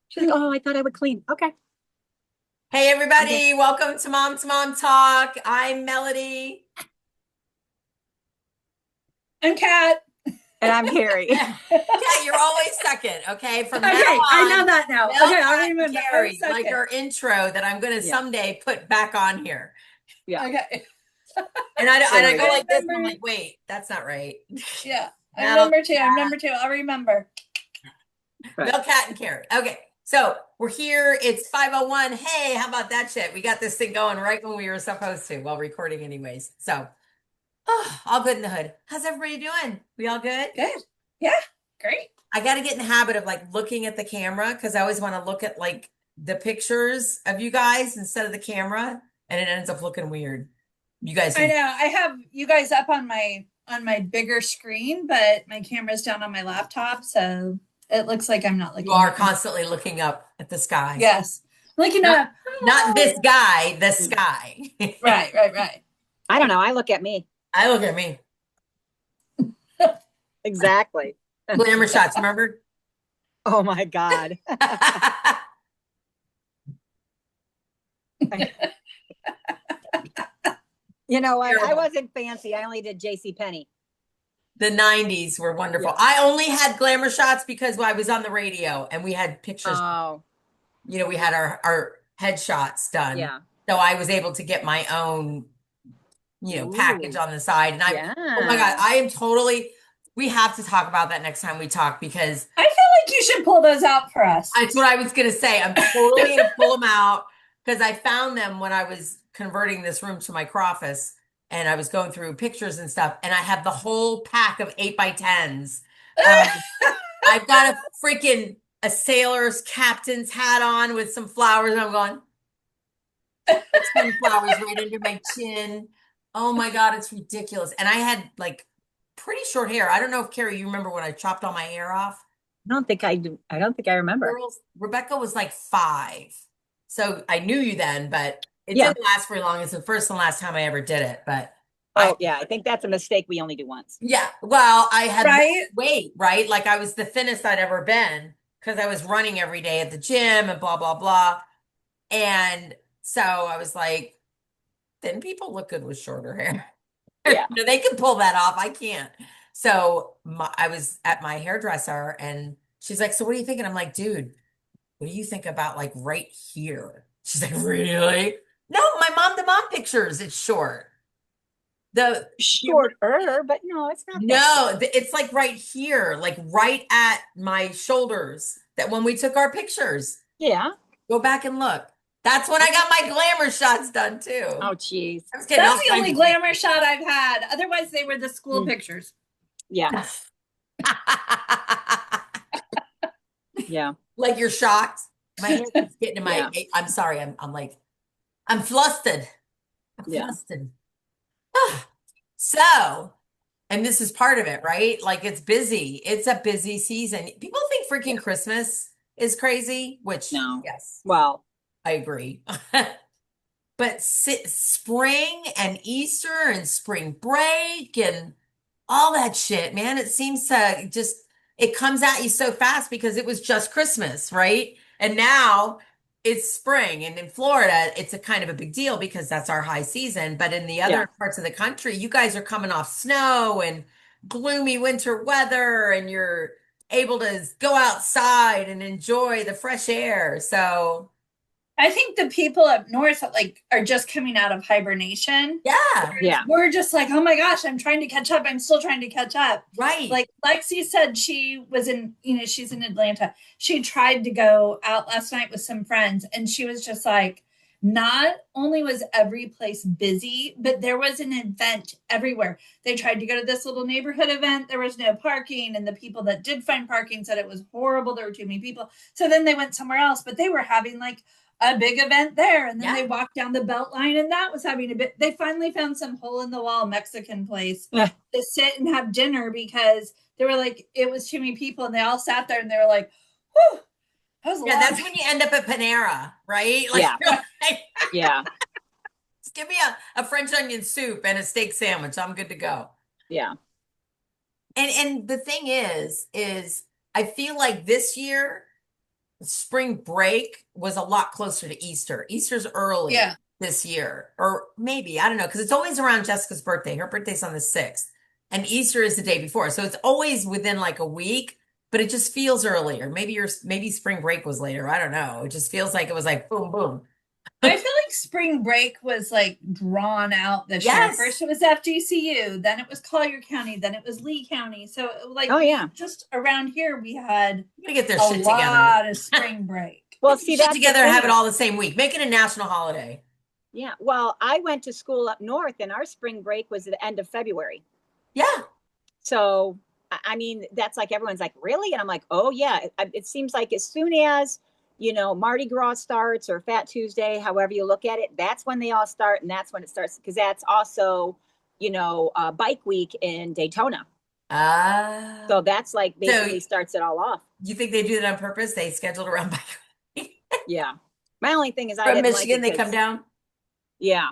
She's like, oh, I thought I would clean. Okay. Hey Okay. everybody, welcome to Mom Talk. I'm Melody. I'm Kat. And I'm Carrie. Yeah, you're always second, okay? From now Okay, I know on, that now. Mel, Okay, I'll Kat, and remember. I was Carrie, like second. our intro that I'm gonna Yeah. someday put back on here. Yeah. Okay. And I go I like this, and I'm remember. like, wait, that's not right. Yeah, I'm Mel, number two. I'm Kat, number two. I'll remember. Right. Mel, Cat, and Carrie. Okay, so we're here. It's 5:01. Hey, how about that shit? We got this thing going right when we were supposed to, while recording anyways. So, all good in the hood. How's everybody doing? We all good? Good. Yeah, great. I got to get in the habit of like looking at the camera because I always want to look at like the pictures of you guys instead of the camera, and it ends up looking weird. You guys I do. know. I have you guys up on my bigger screen, but my camera's down on my laptop, so it looks like I'm not You looking are at you. constantly looking up at the sky. Yes, looking Not up. not this Hello. guy, the sky. Right, right, right. I don't know. I look at me. I look at me. Exactly. Glamour shots, remember? Oh my God. I Terrible. wasn't fancy. I only did J.C. Penney. The 90s were wonderful. Yeah. I only had glamour shots because I was on the radio and we had pictures. Oh, We had our headshots done. yeah. So I was able to get my own, package Ooh, on the side. And oh my God, yeah. I am we have to talk about that next time we talk because I feel like you should pull those out for us. that's what I was going to say. I'm totally going to pull them out because I found them when I was converting this room to my office and I was going through pictures and stuff. And I have the whole pack of 8x10s. I've got a sailor's captain's hat on with some flowers. And I'm going, sunflowers right under my chin. Oh my God, it's ridiculous. And I had like pretty short hair. I don't know if Carrie, you remember when I chopped all my hair off? I don't think I do. I don't think I remember. Girls, Rebecca was like 5. So I knew you then, but it Yeah. didn't last very long. It's the first and last time I ever did it. But I, Oh, yeah. I think that's a mistake we only do once. yeah, well, I had lost Right? weight, right? Like I was the thinnest I'd ever been because I was running every day at the gym and blah, blah, blah. And so I was like, thin people look good with shorter hair. Yeah. They can pull that off. I can't. So I was at my hairdresser and she's like, so what do you think? And I'm like, dude, what do you think about like right here? She's like, really? No, the mom pictures, it's short. The Shorter, but no, it's not that short. no, it's like right here, like right at my shoulders. That when we took our pictures, Yeah. go back and look. That's when I got my glamour shots done too. Oh, geez. I was getting That's all the kinds only of glamour shot I've had. Otherwise, they were the school Mm. pictures. Yeah. Yeah. Like you're shocked. My hair keeps getting in my. Yeah. I'm sorry. I'm like I'm flustered. I'm Yeah. flustered. So, and this is part of it, right? Like it's busy. It's a busy season. People think freaking Yeah. Christmas is crazy, which No. yes, Well, I agree. But spring and Easter and spring break and all that shit, man, it seems to just it comes at you so fast because it was just Christmas, right? And now it's spring and in Florida, it's a kind of a big deal because that's our high season, but in the yeah. other parts of the country, you guys are coming off snow and gloomy winter weather and you're able to go outside and enjoy the fresh air. So, I think the people up north are just coming out of hibernation. yeah, Yeah. We're just like, oh my gosh, I'm trying to catch up. I'm still trying to catch up. right. Like Lexi said, she was she's in Atlanta. She tried to go out last night with some friends, and she was just like, not only was every place busy, but there was an event everywhere. They tried to go to this little neighborhood event. There was no parking, and the people that did find parking said it was horrible. There were too many people. So then they went somewhere else, but they were having like a big event there. And then Yeah. they walked down the belt line and that was having a bit. They finally found some hole in the wall Mexican place Yeah. to sit and have dinner because they were like, it was too many people. And they all sat there and they were like, whew, that was a Yeah, long that's when you end up at Panera, right? Like, Yeah. Yeah. just give me a French onion soup and a steak sandwich. I'm good to go. Yeah. And the thing is I feel like this year spring break was a lot closer to Easter. Easter's early Yeah. this year, or maybe, I don't know, because it's always around Jessica's birthday. Her birthday's on the 6th, and Easter is the day before. So it's always within like a week, but it just feels earlier. Maybe spring break was later. I don't know. It just feels like it was like boom, boom. I feel like spring break was like drawn out this year. Yes. First it was FGCU, then it was Collier County, then it was Lee County. So like, Oh, yeah. just around here we had You gotta get their a shit together. lot of spring break. Well, Get see, your shit that's the together and have it thing. all the same week. Make it a national holiday. Yeah. Well, I went to school up north, and our spring break was at the end of February. Yeah. So, I mean, that's like everyone's like, really? And I'm like, oh, yeah. It seems like as soon as, Mardi Gras starts or Fat Tuesday, however you look at it, that's when they all start. And that's when it starts, because that's also, bike week in Daytona. So that's like basically starts it all off. You think they do that on purpose? They scheduled around bike. Yeah. My only thing is I From didn't Michigan, like it they come down. Yeah.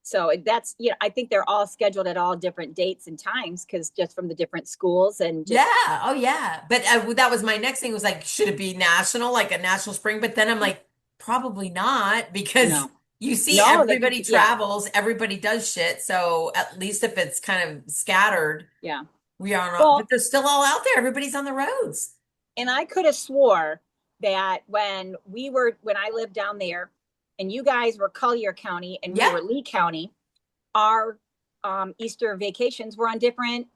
So that's, I think they're all scheduled at all different dates and times, because just from the different schools and just, Yeah. Oh, yeah. But that was my next thing, was like, should it be national, like a national spring? But then I'm like, probably not, because No. you see No, everybody yeah. travels, everybody does shit. So at least if it's kind of scattered, Yeah. we are not, Well, but they're still all out there. Everybody's on the roads. And I could have swore that when I lived down there and you guys were Collier County and we Yeah. were Lee County, our Easter vacations were on different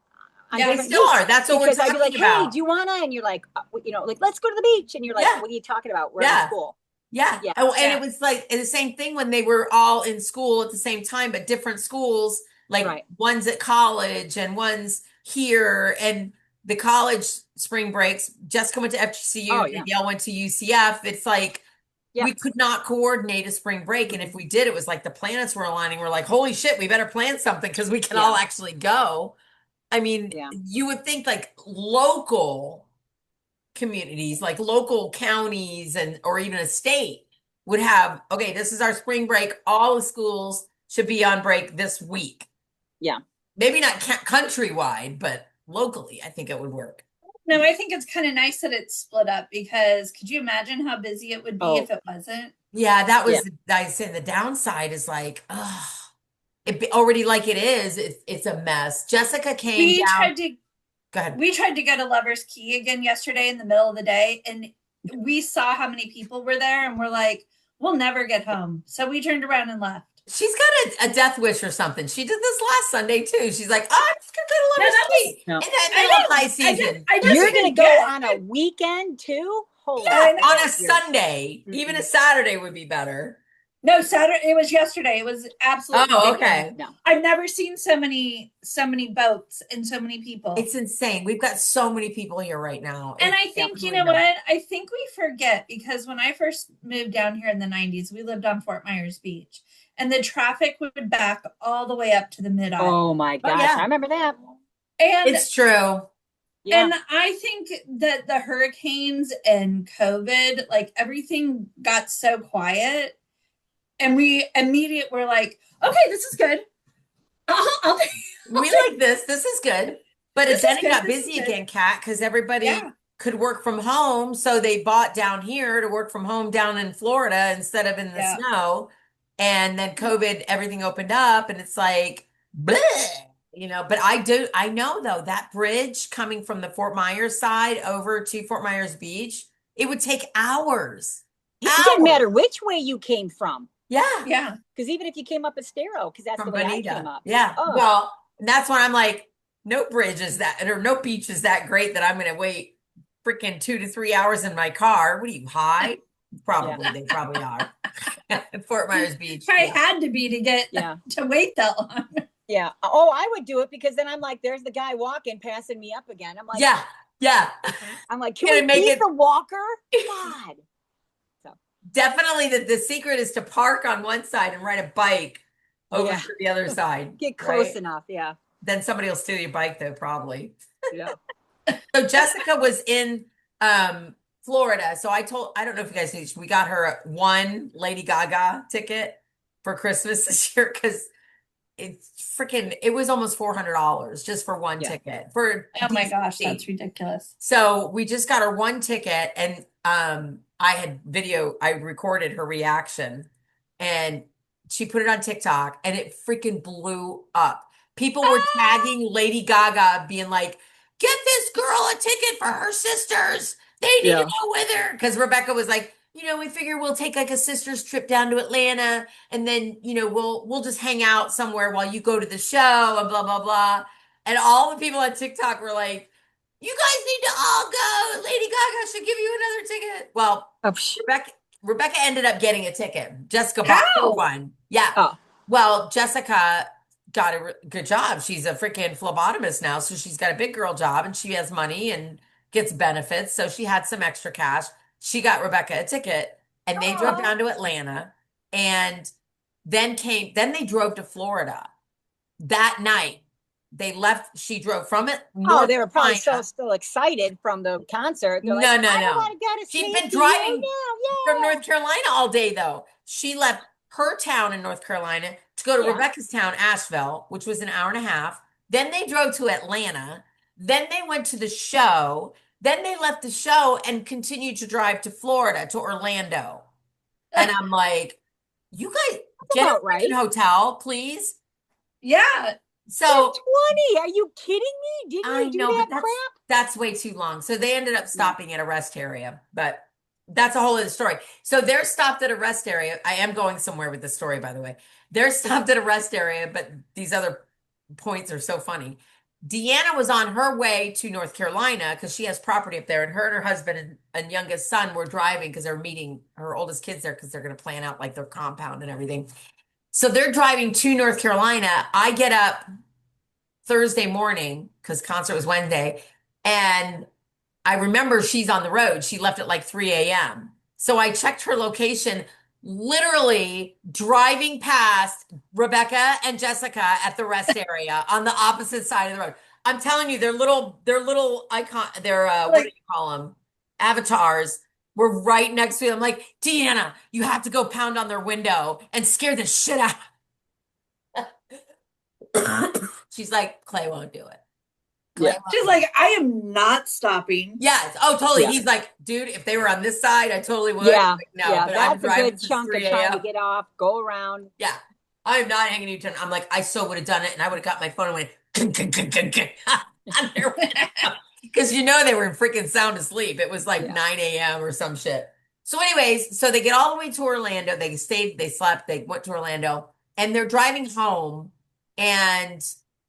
Yeah, they still are. That's what we're because I'd be like, talking about. hey, do you wanna? And you're like, like, let's go to the beach. And you're like, Yeah. what are you talking about? We're Yeah. in school. Yeah. Yeah. Oh, and Yeah. it was like the same thing when they were all in school at the same time, but different schools, like Right. one's at college and one's here. And the college spring breaks, Jessica went to FGCU, Oh, yeah. Danielle went to UCF. It's like Yeah. we could not coordinate a spring break. And if we did, it was like the planets were aligning. We're like, holy shit, we better plan something because we can Yeah. all actually go. I mean, Yeah. you would think like local communities, like local counties or even a state would have, okay, this is our spring break. All the schools should be on break this week. Yeah. Maybe not countrywide, but locally, I think it would work. No, I think it's kind of nice that it's split up, because could you imagine how busy it would be if it wasn't? Yeah, that was, I said the downside is like, it already like it is, it's a mess. Jessica came down. Go ahead. We tried to go to Lover's Key again yesterday in the middle of the day, and we saw how many people were there, and we're like, we'll never get home. So we turned around and left. She's got a death wish or something. She did this last Sunday too. She's like, oh, I'm just gonna go to Lover's Key. No. And I love high season. You're gonna go on a weekend too? Holy on a Sunday. Even a Saturday would be better. No, Saturday. It was yesterday. It was absolutely. Oh, okay. No. I've never seen so many boats and so many people. It's insane. We've got so many people here right now. And I think, you know what? I think we forget, because when I first moved down here in the 90s, we lived on Fort Myers Beach, and the traffic would back all the way up to the mid-island. Oh my gosh, yeah. I remember that. And it's true. Yeah. And I think that the hurricanes and COVID, like everything got so quiet, and we were like, okay, this is good. We like this. This is good. But then it got This is busy good. again, Kat, because everybody could work from home. So they bought down here to work from home down in Florida instead of in the snow. And then COVID, everything opened up, and it's like, bleh, but I know though, that bridge coming from the Fort Myers side over to Fort Myers Beach, it would take hours. It didn't matter which way you came from. Yeah. Yeah. Because even if you came up Estero, because that's From the way Bonita. I came up. Yeah. Oh. Well, and that's when I'm like, no bridge is that, or no beach is that great that I'm going to wait freaking 2 to 3 hours in my car. What are you, high? Probably. They probably are. Fort Myers Beach. I had to be to get to wait that long. Yeah. Oh, I would do it, because then I'm like, there's the guy walking, passing me up again. I'm like, yeah. I'm like, can we make the walker? God. Definitely the secret is to park on one side and ride a bike over to the other side. Get close enough, Then somebody will steal your bike though, probably. Yeah. So Jessica was in Florida. So I don't know if you guys knew, we got her one Lady Gaga ticket for Christmas this year, because it was almost $400 just for one Yeah. ticket for Oh my decent gosh, that's seat. ridiculous. So we just got her one ticket, and I recorded her reaction, and she put it on TikTok, and it freaking blew up. People were Ah, tagging Lady Gaga, being like, "Get this girl a ticket for her sisters. They need to Yeah. go with her." Because Rebecca was like, we figure we'll take like a sister's trip down to Atlanta, and then we'll just hang out somewhere while you go to the show and blah blah blah. And all the people on TikTok were like, "You guys need to all go. Lady Gaga should give you another ticket." Well, Oh, Rebecca ended up getting a ticket. Jessica bought her how? one. Yeah. oh, Well, Jessica got a good job. She's a freaking phlebotomist now, so she's got a big girl job, and she has money and gets benefits. So she had some extra cash. She got Rebecca a ticket, and they drove Oh, down to Atlanta, and then they drove to Florida that night. They left. She drove from it, oh, North they were probably so Carolina. still excited from the concert. They're like, No, no, I don't no. want to go to She'd sleep. been See you driving from now. North Carolina all day, though. She left her town in North Carolina to go to Yeah. Yeah. Rebecca's town, Asheville, which was an hour and a half. Then they drove to Atlanta. Then they went to the show. Then they left the show and continued to drive to Florida, to Orlando. And I'm like, you guys That's get a about freaking right. hotel, please. yeah. For So 20. Are you kidding me? Didn't I you do know, that but crap? that's way too long. So they ended up Yeah. stopping at a rest area, but that's a whole other story. So they're stopped at a rest area. I am going somewhere with this story, by the way. They're stopped at a rest area, but these other points are so funny. Deanna was on her way to North Carolina because she has property up there, and her husband and youngest son were driving because they're meeting her oldest kids there because they're going to plan out like their compound and everything. So they're driving to North Carolina. I get up Thursday morning because concert was Wednesday. And I remember she's on the road. She left at like 3 a.m. So I checked her location, literally driving past Rebecca and Jessica at the rest area on the opposite side of the road. I'm telling you, their little icon, their what do Like, you call them? Avatars were right next to them. I'm like, Deanna, you have to go pound on their window and scare the shit out. She's like, Clay won't do it. Clay Yeah. won't she's do it. like, I am not stopping. Yes. Oh, totally. Yeah. He's like, dude, if they were on this side, I totally would. I'm Yeah. like, no, Yeah. but I'm That's a driving good since chunk of 3 trying to a.m. get off, go around. Yeah. I'm not hanging you. I'm like, I so would have done it, and I would have got my phone and went on their window. Because they were freaking sound asleep. It was like Yeah. 9 a.m. or some shit. So, anyways, so they get all the way to Orlando. They stayed, they slept, they went to Orlando, and they're driving home. And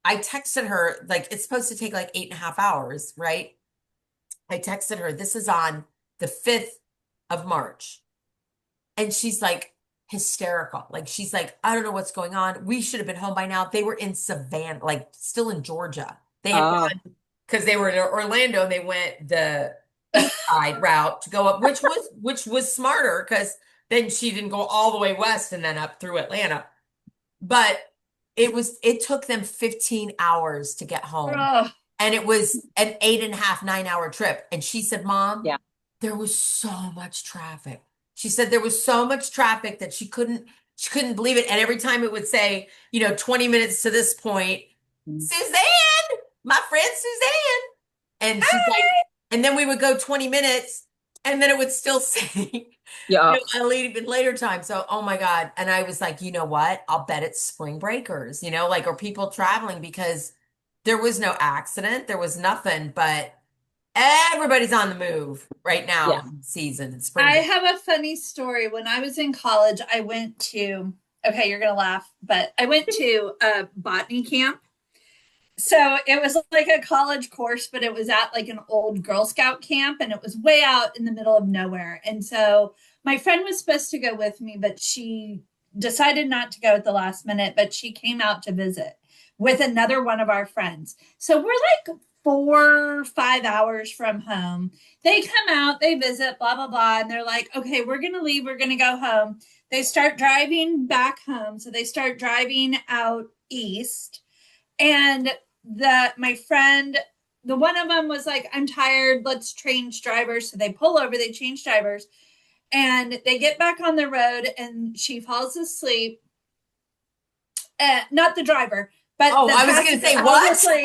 I texted her, like, it's supposed to take like 8.5 hours, right? I texted her, this is on the 5th of March. And she's like hysterical. Like, she's like, I don't know what's going on. We should have been home by now. They were in Savannah, like still in Georgia. They had Oh, gone because they were in Orlando and they went the east side route to go up, which was smarter because then she didn't go all the way west and then up through Atlanta. But it took them 15 hours to get home. Oh, And it was an 8.5, 9 hour trip. And she said, Mom, yeah. there was so much traffic. She said there was so much traffic that she couldn't believe it. And every time it would say, 20 minutes to this point, Mm. Suzanne, my friend Suzanne. And she's like, hi. and then we would go 20 minutes and then it would still say, Yeah. a even later time. So, oh my God. And I was like, you know what? I'll bet it's spring breakers, like, or people traveling because there was no accident. There was nothing, but everybody's on the move right now Yeah. in season. It's spring I break. have a funny story. When I was in college, I went to, okay, you're going to laugh, but I went to a botany camp. So it was like a college course, but it was at like an old Girl Scout camp and it was way out in the middle of nowhere. And so my friend was supposed to go with me, but she decided not to go at the last minute, but she came out to visit with another one of our friends. So we're like 4 or 5 hours from home. They come out, they visit, blah, blah, blah. And they're like, okay, we're going to leave. We're going to go home. They start driving back home. So they start driving out east. And my friend, the one of them was like, I'm tired, let's change drivers. So they pull over, they change drivers, and they get back on the road and she falls asleep. not the driver, but Oh, the I was going to say, passenger. what? Obviously,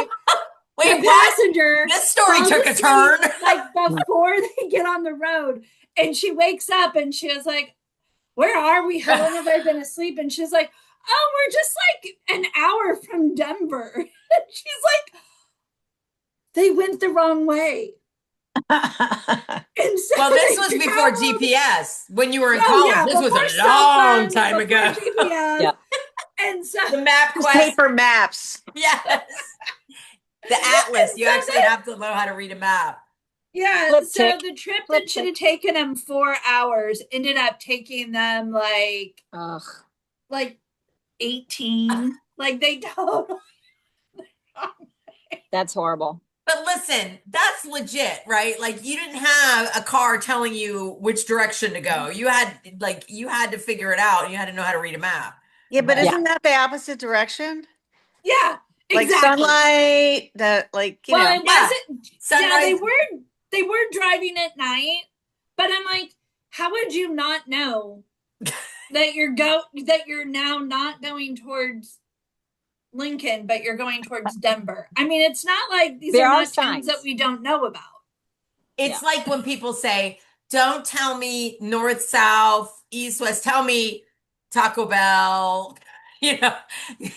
Wait, the what? passenger. This story took a obviously, turn. Like before they get on the road, and she wakes up and she was like, "Where are we? How long have I been asleep?" And she's like, "Oh, we're just like an hour from Denver." And she's like, "They went the wrong way." And so Well, this they was before traveled- GPS. When you were in Oh college, yeah, this was before a cell long phones, time before ago. GPS. Yeah. And so The map Just quest. paper maps. Yes. The atlas. You So actually have to know how to read a map. yeah, Flip so tick. the trip Flip that should have taken them 4 hours ended up taking them Ugh. like 18. Like they totally That's horrible. But listen, that's legit, right? Like you didn't have a car telling you which direction to go. You had to figure it out. You had to know how to read a map. Yeah, but Yeah. isn't that the opposite direction? yeah, Like exactly. sunlight, that like, you Well, know. it wasn't Sunrise. yeah, they were driving at night, but I'm like, how would you not know that you're now not going towards Lincoln, but you're going towards Denver? I mean, it's not like these There are are not towns signs. that we don't know about. It's Yeah. like when people say, don't tell me north, south, east, west. Tell me Taco Bell,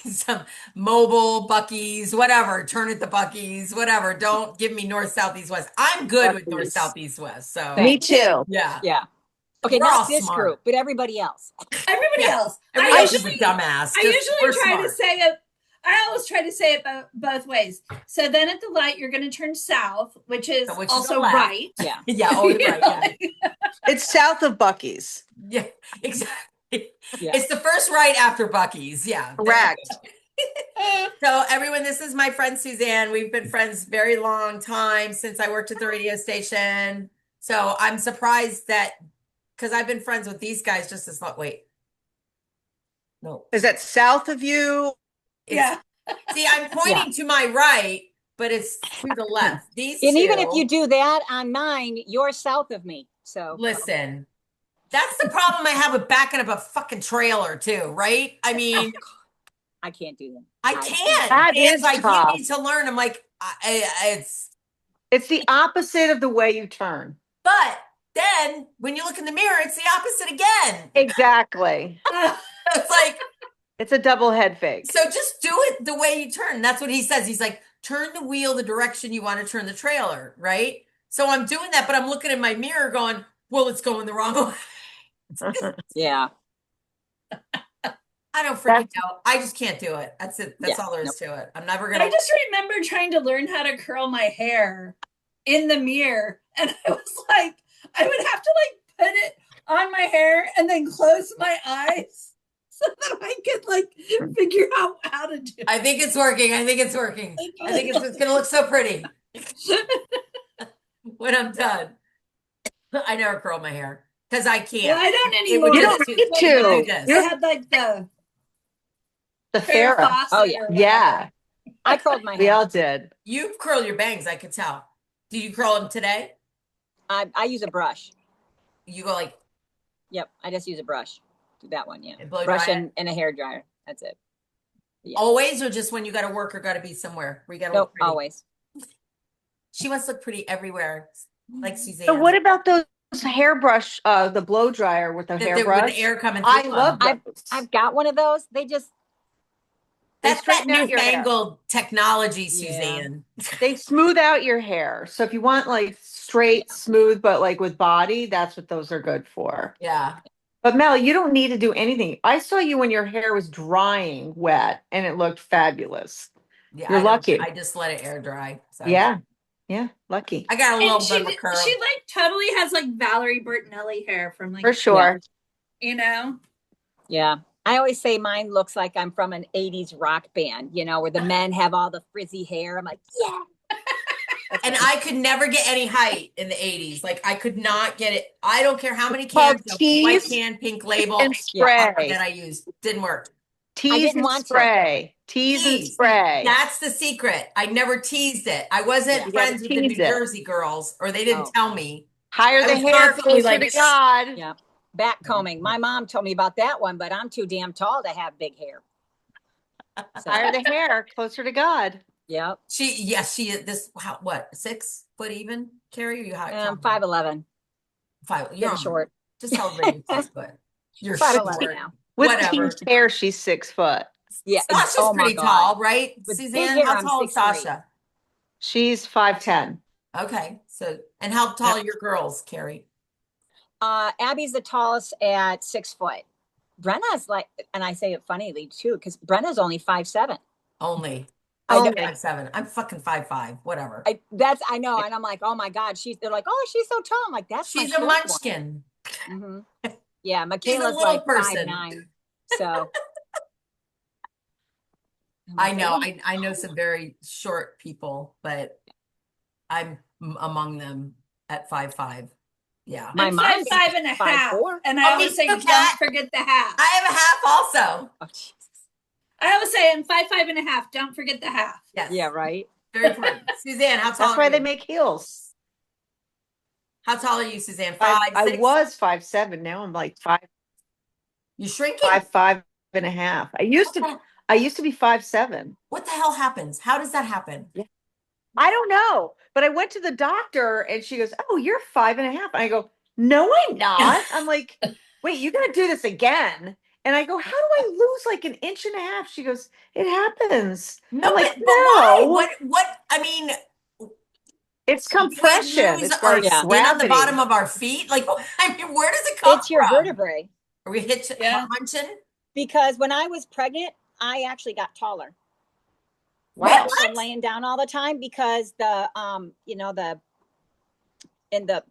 some mobile Bucky's, whatever. Turn it to Bucky's, whatever. Don't give me north, south, east, west. I'm good with north, Buc-ee's. south, east, west. So Me too. yeah. Yeah. Okay, We're all not this smart. group, but everybody else. Everybody Yeah. else. Everybody else is a dumbass. I Just, usually we're try to smart. say it. I always try to say it both ways. So then at the light, you're going to turn south, which is Which is also the left. right. Yeah. Yeah, oh, right. Yeah. It's south of Bucky's. Yeah, exactly. Yeah. It's the first right after Bucky's. Yeah. Correct. So everyone, this is my friend Suzanne. We've been friends very long time since I worked at the radio station. So I'm surprised that because I've been friends with these guys just as long. Wait. No. Is that south of you? Yeah. See, I'm pointing to my right, but it's to the left. These And two, even if you do that on mine, you're south of me. So listen, that's the problem I have with backing up a fucking trailer too, right? I mean, I can't do that. I can't. That It's is like tough. you need to learn. I'm like, it's. It's the opposite of the way you turn. But then when you look in the mirror, it's the opposite again. Exactly. It's like, It's a double head fake. so just do it the way you turn. That's what he says. He's like, turn the wheel the direction you want to turn the trailer, right? So I'm doing that, but I'm looking in my mirror going, well, it's going the wrong way. Yeah. I don't freaking know. I just can't do it. That's it. That's Yeah. all there is to it. I'm never I going to. just remember trying to learn how to curl my hair in the mirror. And I was like, I would have to like put it on my hair and then close my eyes so that I could like figure out how to do it. I think it's working. I think it's working. I think it's going to look so pretty when I'm done. I never curl my hair because I can't. Well, I don't It anymore. would You don't just- need it would to. do this. I had like the The Farrah Farrah. Fawcett Oh, yeah. or whatever. Yeah, I curled my we hair. all did. You curl your bangs, I could tell. Did you curl them today? I use a brush. You go like Yep. I just use a brush. Do that one. Yeah. and blow Brush dry it? and a hair dryer. That's it. Yeah. Always, or just when you got to work or got to be somewhere where you got to Nope. look pretty? Always. She wants to look pretty everywhere, like Suzanne. So what about those hairbrush, the blow dryer with the With the hairbrush? air coming through I them. love those. I've got one of those. They just That's that straighten out your hair. newfangled technology, Yeah. Suzanne. They smooth out your hair. So if you want like straight, smooth, but like with body, that's what those are good for. Yeah. But Mel, you don't need to do anything. I saw you when your hair was drying wet and it looked fabulous. Yeah. You're I don't- lucky. I just let it air dry. So. Yeah. Yeah. Lucky. I got a And little she, bit of a curl. she like totally has like Valerie Bertinelli hair from like, For sure. you know? yeah. I always say mine looks like I'm from an 80s rock band, where the men have all the frizzy hair. I'm like, yeah. And I could never get any height in the 80s. Like I could not get it. I don't care how many Called cans, white teas can, pink label And spray. that I used. Didn't work. Tease didn't and want to. spray. Tease and Tease. spray. That's the secret. I never teased it. I wasn't Yeah. You friends gotta with the New tease it. Jersey girls, or they didn't Oh. tell me. Higher I the was hair, constantly closer like, to God. Yeah. Back combing. My mom told me about that one, but I'm too damn tall to have big hair. So, Higher the hair, closer to God. yep. She is this, what, 6 foot even, Carrie? Or you high? 5'11". 5, you're Getting on. short. Just tell everybody you're 6 foot. You're 5'11" short. now. With Whatever. pink hair, she's 6 foot. Yeah. Sasha's Oh my pretty God. tall, right? With big Suzanne, hair, how I'm tall is 6'3". Sasha? She's 5'10". Okay, so, and how tall are your girls, Carrie? Abby's the tallest at 6 foot. Brenna's like, and I say it funnily too, because Brenna's only 5'7". Only. I I'm know. 5'7". I'm fucking 5'5", whatever. I know, and I'm like, oh my God, they're like, oh, she's so tall. I'm like, that's She's my a short munchkin. one. Yeah, She's a Michaela's little like person. 5'9". So I know. I know some very short people, but I'm among them at 5'5". Yeah. My I'm mom's 5'5" and a half, 5'4". and I Oh, always me say, too, don't Kat. forget the half. I have a half also. Oh, Jesus. I always say I'm 5'5" and a half. Don't forget the half. Yes. Yeah, right. Very important. Suzanne, how tall That's are why you? they make heels. How tall are you, Suzanne? I 5'6"? was 5'7". Now I'm like You're shrinking. 5'5.5". I used to be 5'7". What the hell happens? How does that happen? I don't know, but I went to the doctor and she goes, "Oh, you're 5.5". And I go, "No, I'm not." I'm like, "Wait, you gotta do this again." And I go, "How do I lose like an inch and a half?" She goes, "It happens." No, I'm like, but why? "No, What, I mean, it's we compression. lose It's our like Yeah. skin on the gravity." bottom of our feet. Like, I mean, where does it come It's your from? vertebrae. Are we Yeah. hunching? Because when I was pregnant, I actually got taller. Wow. From laying down all the time, because the in the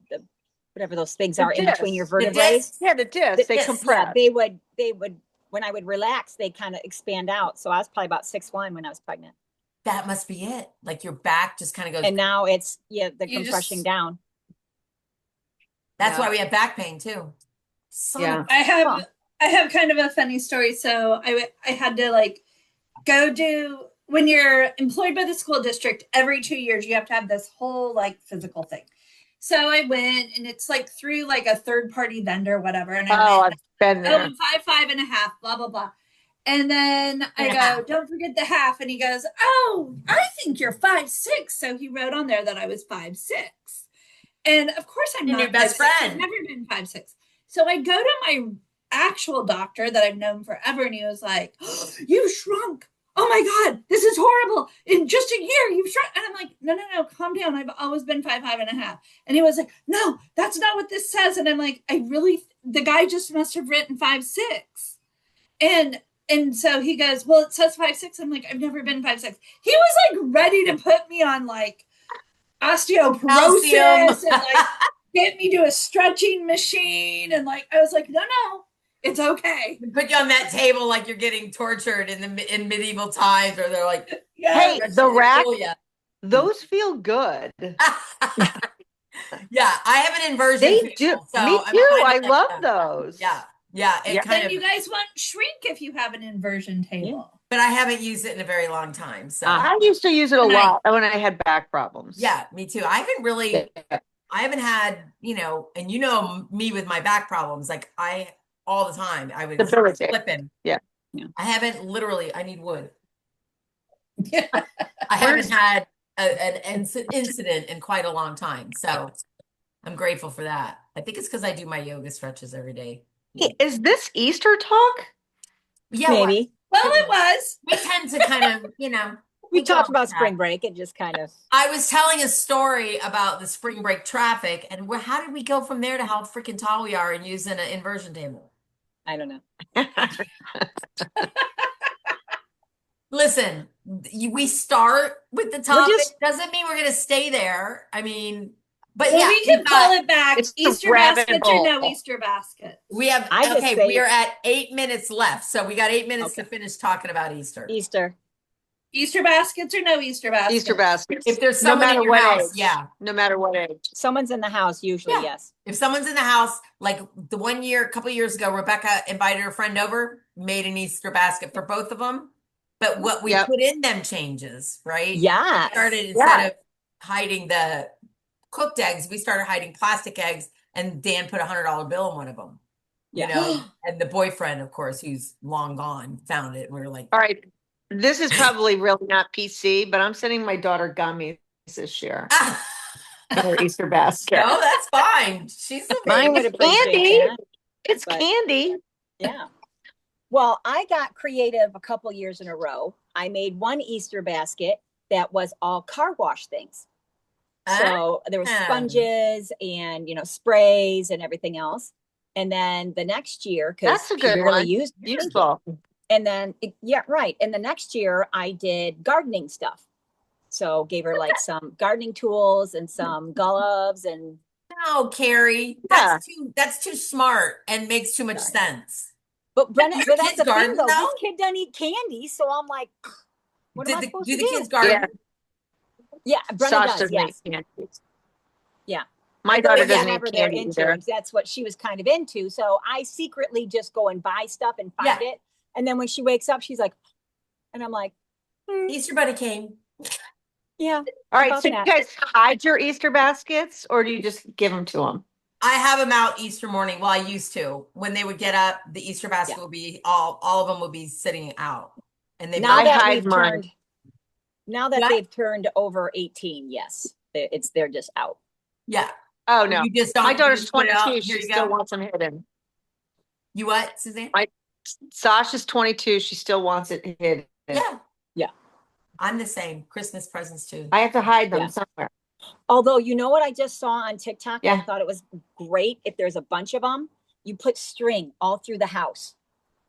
whatever those things The are in between your discs. The vertebrae. discs? Yeah, the discs, they Discs, compress. Yeah, they would when I would relax, they kind of expand out. So I was probably about 6'1" when I was pregnant. That must be it. Like your back just kind of goes. And now it's the You compression just- down. That's Yeah. why we have back pain too. Son Yeah. of I have kind of a funny story. So I had to like go do, when you're employed by the school district, every 2 years you have to have this whole like physical thing. So I went, and it's like through like a third party vendor, whatever. And I went, I've been oh, there. I'm 5'5" and a half, blah blah blah. And then I go, don't forget the half. And he goes, oh, I think you're 5'6". So he wrote on there that I was 5'6". And of course I'm And not your best 5'6". I've friend. never been 5'6". So I go to my actual doctor that I've known forever, and he was like, oh, you shrunk. Oh my God, this is horrible. In just a year, you've shrunk. And I'm like, no, calm down. I've always been 5'5" and a half. And he was like, no, that's not what this says. And I'm like, the guy just must have written 5'6". And so he goes, well, it says 5'6". I'm like, I've never been 5'6". He was like ready to put me on like osteoporosis and like get me to a stretching machine. And like, I was like, no, it's okay. Put you on that table like you're getting tortured in medieval times, or they're like, Hey, "They're the gonna rack, kill ya." those feel good. Yeah, I have an inversion They table, do. so Me I'm too. kind I of like love that. those. Yeah, it Yeah. kind Then of. you guys won't shrink if you have an inversion table. But I haven't used it in a very long time, so I used to use it a And lot when I had back problems. yeah, me too. I haven't really. Yeah. I haven't had, and me with my back problems, like all the time, I would Debilitating. flipping. Yeah. I haven't literally, I need wood. Yeah. I haven't had an incident in quite a long time. So I'm grateful for that. I think it's because I do my yoga stretches every day. Hey, is this Easter talk? Yeah, Maybe. Well, it was. we tend to kind of, We go talked with about that. spring break. It just kind of. I was telling a story about the spring break traffic, and how did we go from there to how freaking tall we are and using an inversion table? I don't know. Listen, we start with the topic. Doesn't mean we're going to stay there. I mean, but Well, yeah, we can pull it back. It's the Easter rabbit baskets or no hole. Easter baskets? we have, I just say- we are at 8 minutes left. So we got 8 minutes to Okay. finish talking about Easter. Easter. Easter baskets or no Easter baskets? Easter baskets. If there's No someone matter in your what house, age. yeah. No matter what age. Someone's in the house, usually, Yeah. yes. If someone's in the house, like the one year, a couple of years ago, Rebecca invited her friend over, made an Easter basket for both of them. But what we Yep. put in them changes, right? Yeah. We started, instead of hiding the cooked eggs, we started hiding plastic eggs, and Dan put $100 bill in one of them. Yeah. You know, and the boyfriend, of course, who's long gone, found it. And we were like, All right. This is probably really not PC, but I'm sending my daughter gummies this year in her Easter basket. No, that's fine. She's a Mine would baby. appreciate Candy. that. It's But- candy. Yeah. Well, I got creative a couple years in a row. I made one Easter basket that was all car wash things. So there was sponges and, sprays and everything else. And then the next year, because That's a good she barely one. used Useful. And then, yeah, right. And the next year I did gardening stuff. So gave her like some gardening tools and some gloves and No, Carrie, that's too smart and makes too much sense. but Brenna, Your but that's kids the thing garden, though. though? This kid doesn't eat candy, so I'm like, what am I supposed to do do? the kids garden? Yeah, Brenna Sash does. doesn't Yes. eat candy. Yeah. My I go daughter with doesn't eat whatever they're candy into. either. That's what she was kind of into. So I secretly just go and buy stuff and find it. And then when she wakes up, she's like, and I'm like, Easter Bunny came. yeah. All right, about so you that. guys hide your Easter baskets, or do you just give them to them? I have them out Easter morning. Well, I used to. When they would get up, the Easter basket will be all of them will be sitting out. And they Now I that hide we've mine. turned, now that What? they've turned over 18, yes, they're just out. Yeah. Oh no, You just don't. my you daughter's just put it out. 22. Here She you still go. wants them hidden. You what, Suzanne? Sasha's 22. She still wants it hidden. Yeah. Yeah. I'm the same. Christmas presents too. I have to hide them Yeah. somewhere. Although, you know what I just saw on TikTok? I Yeah. thought it was great. If there's a bunch of them, you put string all through the house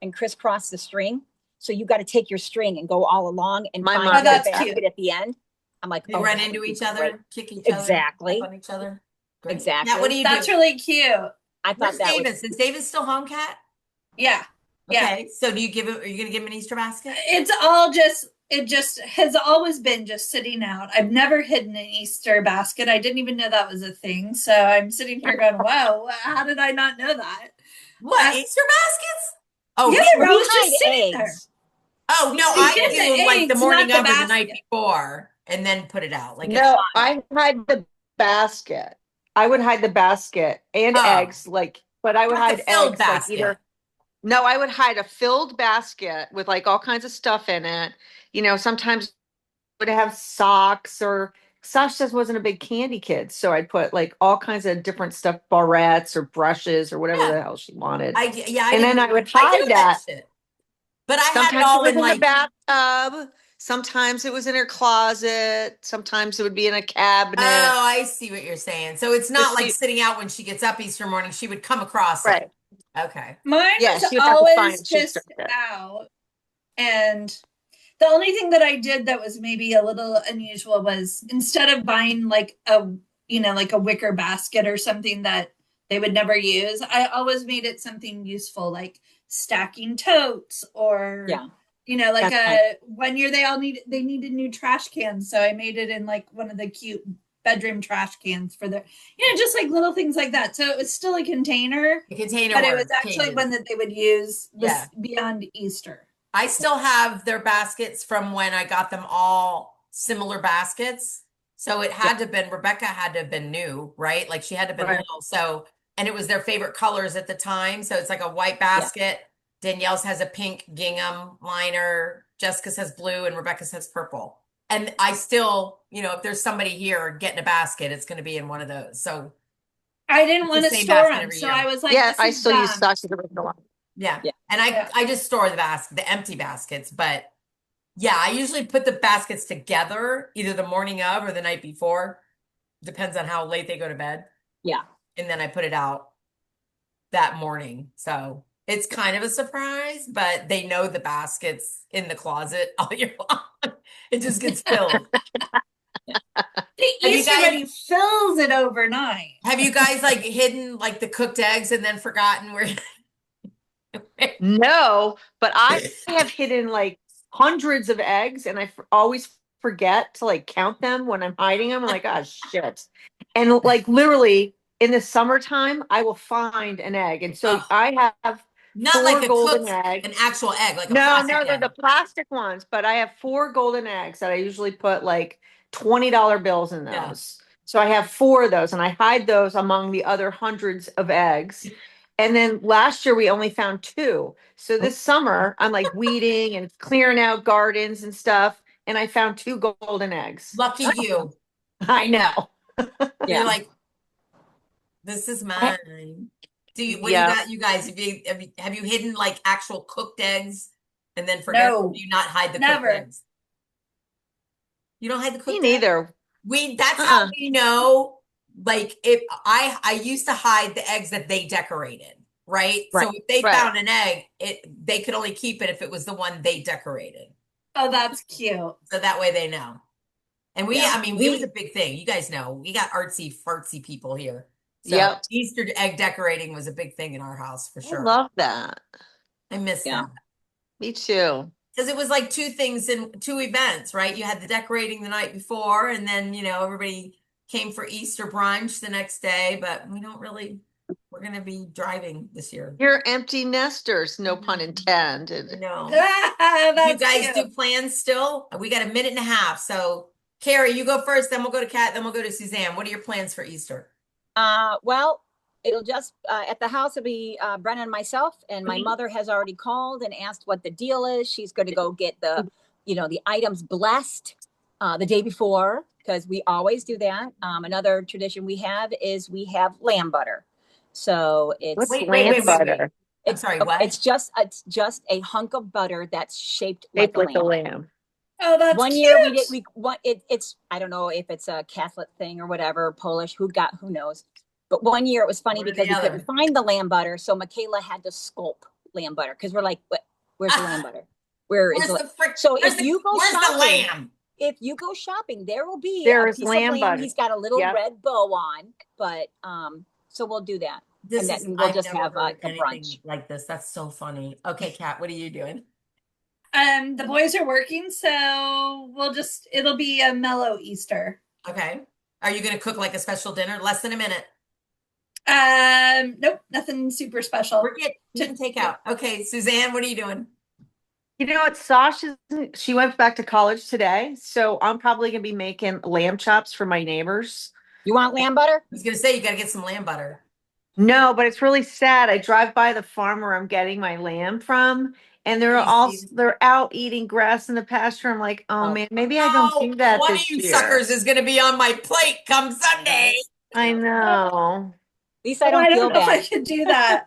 and crisscross the string. So you got to take your string and go all along and My find mom your does basket too. at the end. I'm like, They oh, run that into would be each other, great. kick each other, Exactly. step on each other. Great. Exactly. Now, what do you That's do? really cute. I thought Where's that Davis? was Is Davis still home, Cat? Yeah. Yeah. Okay. So do you give him? Are you gonna give him an Easter basket? It's all just, it just has always been just sitting out. I've never hidden an Easter basket. I didn't even know that was a thing. So I'm sitting here going, wow, how did I not know that? What Easter baskets? Oh, Yeah, he- they're we always just hide sitting there. eggs. oh no, We I get do the like the eggs, morning not the of or the night basket. before, and then put it out. Like No, I hide the basket. I would hide the basket and Oh. eggs, but I would Not the hide filled eggs like basket. either. No, I would hide a filled basket with like all kinds of stuff in it. Sometimes would have socks or Sasha just wasn't a big candy kid, so I'd put like all kinds of different stuff, barrettes or brushes or whatever Yeah. the hell she wanted. I and then I would I hide do that. shit. But I had it Sometimes all it was in in like the bathtub. Sometimes it was in her closet. Sometimes it would be in a cabinet. Oh, I see what you're saying. So it's not But like sitting out when she gets up Easter morning. She would come across Right. it. Okay. Mine Yeah, was she would have to find always it. She'd just start it. out. And the only thing that I did that was maybe a little unusual was instead of buying like a wicker basket or something that they would never use, I always made it something useful, like stacking totes or Yeah. like That's one year they needed new trash cans, so I made it in like one of the cute bedroom trash cans for their just like little things like that. So it was still a container, The container but it word was actually changes. one that they would use Yeah. beyond Easter. I still have their baskets from when I got them all similar baskets. So it had to have been, Rebecca had to have been new, right? Like she had to have been Right. little. So, and it was their favorite colors at the time. So it's like a white basket. Danielle's has a pink gingham liner. Jessica's has blue and Rebecca's has purple. And I still, if there's somebody here getting a basket, it's going to be in one of those. So I didn't It's want the to same store basket them, every so year. I was like, Yeah, this I is still use dumb. Sasha's original one. yeah. Yeah. And I just store the empty baskets, but yeah, I usually put the baskets together either the morning of or the night before. Depends on how late they go to bed. Yeah. And then I put it out that morning. So it's kind of a surprise, but they know the basket's in the closet all year long. It just gets filled. The Have you Easter guys- Bunny fills it overnight. Have you guys like hidden like the cooked eggs and then forgotten where? No, but I have hidden like hundreds of eggs, and I always forget to like count them when I'm hiding them. I'm like, oh shit. And like literally in the summertime, I will find an egg. And so Oh. I have Not four like a golden cooked, eggs. an actual egg, like a No, plastic they're egg. the plastic ones, but I have 4 golden eggs that I usually put like $20 bills in those. Yeah. So I have 4 of those, and I hide those among the other hundreds of eggs. And then last year we only found 2. So this summer I'm like weeding and clearing out gardens and stuff. And I found 2 golden eggs. Lucky you. I know. You're Yeah. like, this is mine. Do you, what do Yeah. you guys, have you hidden like actual cooked eggs and then forget, or No, do you not hide the cooked never. eggs? You don't hide the Me cooked eggs? neither. That's how Uh-uh. we know, like, if I used to hide the eggs that they decorated, right? So Right. if they Right. found an egg, they could only keep it if it was the one they decorated. Oh, that's cute. So that way they know. And Yeah. I mean, it was a big thing. You guys know, we got artsy fartsy people here. So Yep. Easter egg decorating was a big thing in our house for I sure. love that. I miss Yeah. that. Me too. Because it was like 2 things in 2 events, right? You had the decorating the night before, and then, everybody came for Easter brunch the next day, but we're going to be driving this year. You're empty nesters, no pun intended. No. That's You guys cute. do plans still? We got a minute and a half. So, Carrie, you go first, then we'll go to Kat, then we'll go to Suzanne. What are your plans for Easter? Well, it'll just at the house it'll be Brenna and myself, and my mother has already called and asked what the deal is. She's going to go get the items blessed the day before, because we always do that. Another tradition we have is we have lamb butter. So it's What's Wait, lamb butter? I'm sorry, what? It's just a hunk of butter that's shaped like Shaped like a a lamb. lamb. Oh, that's One cute. year it's I don't know if it's a Catholic thing or whatever, Polish, who knows. But one year it was funny One or because the we couldn't other. find the lamb butter, so Michaela had to sculpt lamb butter because we're like, where's the lamb butter? Where's the if you go where's shopping, the lamb? if you go shopping, there will be There a is piece lamb of lamb. butter. He's got a little Yep. red bow on, but so we'll do that. We'll I've just never have heard a anything brunch. like this. That's so funny. Okay, Kat, what are you doing? The boys are working, so it'll be a mellow Easter. Okay. Are you going to cook like a special dinner? Less than a minute. Nope, nothing super special. We're getting takeout. Okay, Suzanne, what are you doing? You know what? She went back to college today, so I'm probably gonna be making lamb chops for my neighbors. You want lamb butter? I was going to say you got to get some lamb butter. No, but it's really sad. I drive by the farm where I'm getting my lamb from, and they're out eating grass in the pasture. I'm like, oh man, maybe I don't do that one this of you year. suckers is going to be on my plate come Sunday. I know. At least I don't I feel don't know if I bad. could do that.